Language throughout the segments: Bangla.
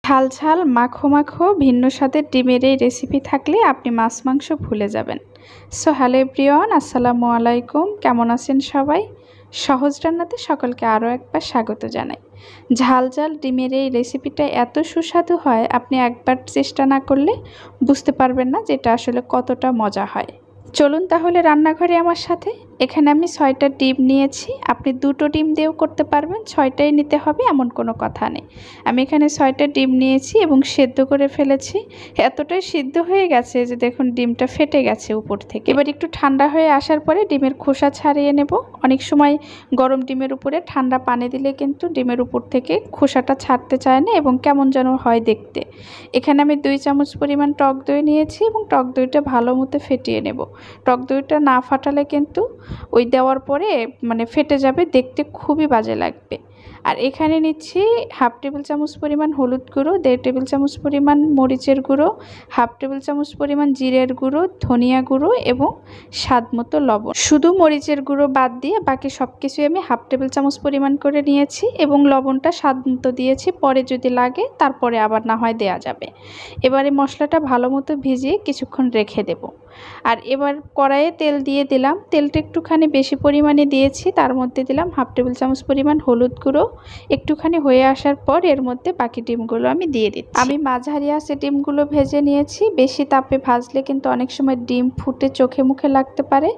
ঝাল ঝাল মাখো মাখো ভিন্ন স্বাদের ডিমের এই রেসিপি থাকলে আপনি মাছ মাংস ভুলে যাবেন। সো হ্যালো এভরিওয়ান, আসসালামু আলাইকুম। কেমন আছেন সবাই? সহজ রান্নাতে সকলকে আরও একবার স্বাগত জানাই। ঝাল ঝাল ডিমের এই রেসিপিটা এত সুস্বাদু হয়, আপনি একবার চেষ্টা না করলে বুঝতে পারবেন না যে এটা আসলে কতটা মজা হয়। চলুন তাহলে রান্নাঘরে আমার সাথে। এখানে আমি 6টা ডিম নিয়েছি। আপনি 2টো ডিম দিয়েও করতে পারবেন, 6টাই নিতে হবে এমন কোনো কথা নেই। আমি এখানে 6টা ডিম নিয়েছি এবং সেদ্ধ করে ফেলেছি। এতটাই সিদ্ধ হয়ে গেছে যে দেখুন ডিমটা ফেটে গেছে উপর থেকে। এবার একটু ঠান্ডা হয়ে আসার পরে ডিমের খোসা ছাড়িয়ে নেব। অনেক সময় গরম ডিমের উপরে ঠান্ডা পানি দিলে কিন্তু ডিমের উপর থেকে খোসাটা ছাড়তে চায় না এবং কেমন যেন হয় দেখতে। এখানে আমি 2 চামচ পরিমাণ টক দই নিয়েছি এবং টক দইটা ভালো মতো ফেটিয়ে নেব। টক দইটা না ফাটালে কিন্তু ওই দেওয়ার পরে ফেটে যাবে, দেখতে খুবই বাজে লাগবে। আর এখানে নিচ্ছি 1/2 টেবিল চামচ পরিমাণ হলুদ গুঁড়ো, 1.5 টেবিল চামচ পরিমাণ মরিচের গুঁড়ো, 1/2 টেবিল চামচ পরিমাণ জিরের গুঁড়ো, ধনিয়া গুঁড়ো এবং স্বাদ মতো লবণ। শুধু মরিচের গুঁড়ো বাদ দিয়ে বাকি সব কিছুই আমি 1/2 টেবিল চামচ পরিমাণ করে নিয়েছি এবং লবণটা স্বাদ মতো দিয়েছি। পরে যদি লাগে তারপরে আবার না হয় দেয়া যাবে। এবারে মশলাটা ভালো মতো ভিজিয়ে কিছুক্ষণ রেখে দেব। আর এবার কড়াইয়ে তেল দিয়ে দিলাম। তেলটা একটুখানি বেশি পরিমাণে দিয়েছি, তার মধ্যে দিলাম 1/2 টেবিল চামচ পরিমাণ হলুদ গুঁড়ো। একটুখানি হয়ে আসার পর এর মধ্যে বাকি ডিমগুলো আমি দিয়ে দিচ্ছি। আমি মাঝারি আঁচে ডিমগুলো ভেজে নিয়েছি। বেশি তাপে ভাজলে কিন্তু অনেক সময় ডিম ফুটে চোখে মুখে লাগতে পারে,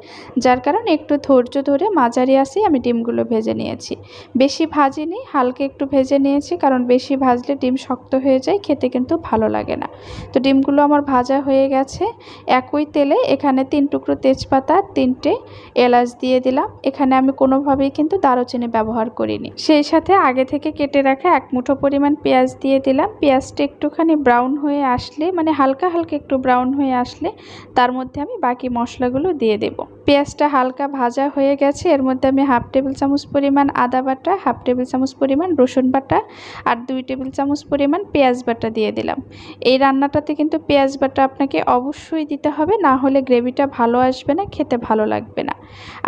যার কারণে একটু ধৈর্য ধরে মাঝারি আঁচেই আমি ডিমগুলো ভেজে নিয়েছি। বেশি ভাজিনি, হালকা একটু ভেজে নিয়েছি, কারণ বেশি ভাজলে ডিম শক্ত হয়ে যায়, খেতে কিন্তু ভালো লাগে না। তো ডিমগুলো আমার ভাজা হয়ে গেছে। একই তেলে এখানে 3 টুকরো তেজপাতা, 3টে এলাচ দিয়ে দিলাম। এখানে আমি কোনোভাবেই কিন্তু দারুচিনি ব্যবহার করিনি। সেই সাথে আগে থেকে কেটে রাখা 1 মুঠো পরিমাণ পেঁয়াজ দিয়ে দিলাম। পেঁয়াজটা একটুখানি ব্রাউন হয়ে আসলে, হালকা হালকা একটু ব্রাউন হয়ে আসলে তার মধ্যে আমি বাকি মশলাগুলো দিয়ে দেব। পেঁয়াজটা হালকা ভাজা হয়ে গেছে। এর মধ্যে আমি 1/2 টেবিল চামচ পরিমাণ আদা বাটা, 1/2 টেবিল চামচ পরিমাণ রসুন বাটা আর 2 টেবিল চামচ পরিমাণ পেঁয়াজ বাটা দিয়ে দিলাম। এই রান্নাটাতে কিন্তু পেঁয়াজ বাটা আপনাকে অবশ্যই দিতে হবে, না হলে গ্রেভিটা ভালো আসবে না, খেতে ভালো লাগবে না।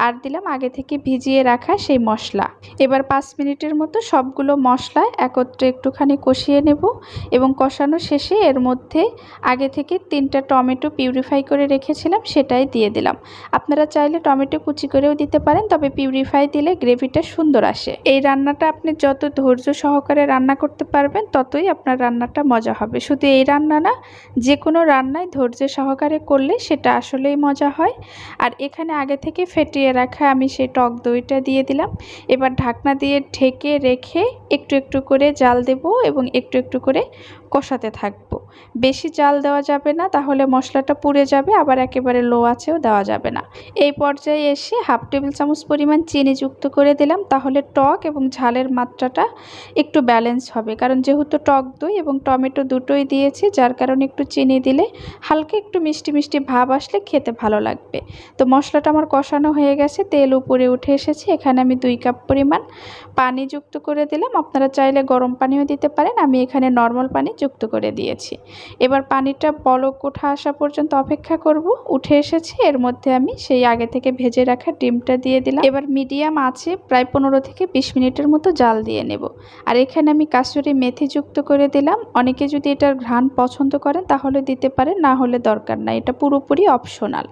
আর দিলাম আগে থেকে ভিজিয়ে রাখা সেই মশলা। এবার 5 মিনিটের মতো সবগুলো মশলা একত্রে একটুখানি কষিয়ে নেব এবং কষানো শেষে এর মধ্যে আগে থেকে 3টা টমেটো পিউরিফাই করে রেখেছিলাম, সেটাই দিয়ে দিলাম। আপনারা চাইলে টমেটো কুচি করেও দিতে পারেন, তবে পিউরিফাই দিলে গ্রেভিটা সুন্দর আসে। এই রান্নাটা আপনি যত ধৈর্য সহকারে রান্না করতে পারবেন ততই আপনার রান্নাটা মজা হবে। শুধু এই রান্না না, যে কোনো রান্নায় ধৈর্য সহকারে করলে সেটা আসলেই মজা হয়। আর এখানে আগে থেকে ফেটিয়ে রাখা আমি সেই টক দইটা দিয়ে দিলাম। এবার ঢাকনা দিয়ে ঢেকে রেখে একটু একটু করে জাল দেব এবং একটু একটু করে কষাতে থাকবো। বেশি জাল দেওয়া যাবে না, তাহলে মশলাটা পুড়ে যাবে, আবার একেবারে লো আঁচেও দেওয়া যাবে না। এই পর্যায়ে এসে 1/2 টেবিল চামচ পরিমাণ চিনি যুক্ত করে দিলাম, তাহলে টক এবং ঝালের মাত্রাটা একটু ব্যালেন্স হবে। কারণ যেহেতু টক দই এবং টমেটো দুটোই দিয়েছি, যার কারণে একটু চিনি দিলে হালকা একটু মিষ্টি মিষ্টি ভাব আসলে খেতে ভালো লাগবে। তো মশলাটা আমার কষানো হয়ে গেছে, তেল উপরে উঠে এসেছে। এখানে আমি 2 কাপ পরিমাণ পানি যুক্ত করে দিলাম। আপনারা চাইলে গরম পানিও দিতে পারেন, আমি এখানে নর্মাল পানি যুক্ত করে দিয়েছি। এবার পানিটা বলক ওঠা আসা পর্যন্ত অপেক্ষা করব। উঠে এসেছে, এর মধ্যে আমি সেই আগে থেকে ভেজে রাখা ডিমটা দিয়ে দিলাম। এবার মিডিয়াম আঁচে প্রায় 15 থেকে 20 মিনিটের মতো জাল দিয়ে নেব। আর এখানে আমি কাসুরি মেথি যুক্ত করে দিলাম। অনেকে যদি এটার ঘ্রাণ পছন্দ করেন তাহলে দিতে পারেন, না হলে দরকার নাই, এটা পুরোপুরি অপশনাল।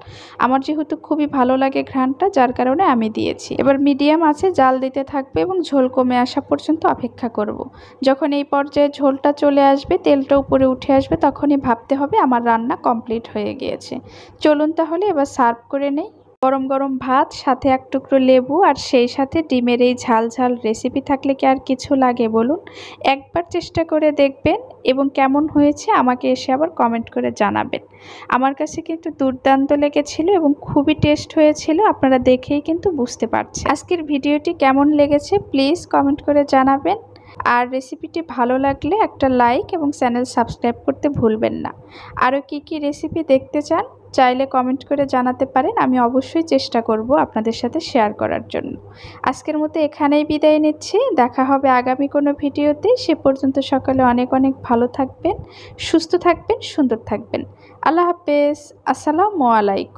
আমার যেহেতু খুবই ভালো লাগে ঘ্রাণটা, যার কারণে আমি দিয়েছি। এবার মিডিয়াম আঁচে জাল দিতে থাকবে এবং ঝোল কমে আসা পর্যন্ত অপেক্ষা করব। যখন এই পর্যায়ে ঝোলটা চলে আসবে, তেলটা উপরে উঠে আসবে, তখনই ভাবতে হবে আমার রান্না কমপ্লিট হয়ে গিয়েছে। চলুন তাহলে এবার সার্ভ করে নেই। গরম গরম ভাত, সাথে 1 টুকরো লেবু আর সেই সাথে ডিমের এই ঝাল ঝাল রেসিপি থাকলে কি আর কিছু লাগে বলুন? একবার চেষ্টা করে দেখবেন এবং কেমন হয়েছে আমাকে এসে আবার কমেন্ট করে জানাবেন। আমার কাছে কিন্তু দুর্দান্ত লেগেছিল এবং খুবই টেস্ট হয়েছিল, আপনারা দেখেই কিন্তু বুঝতে পারছেন। আজকের ভিডিওটি কেমন লেগেছে প্লিজ কমেন্ট করে জানাবেন। আর রেসিপিটি ভালো লাগলে একটা লাইক এবং চ্যানেল সাবস্ক্রাইব করতে ভুলবেন না। আরও কি রেসিপি দেখতে চান চাইলে কমেন্ট করে জানাতে পারেন, আমি অবশ্যই চেষ্টা করব আপনাদের সাথে শেয়ার করার জন্য। আজকের মতো এখানেই বিদায় নিচ্ছি, দেখা হবে আগামী কোনো ভিডিওতে। সে পর্যন্ত সকলে অনেক অনেক ভালো থাকবেন, সুস্থ থাকবেন, সুন্দর থাকবেন। আল্লাহ হাফেজ, আসসালামু আলাইকুম।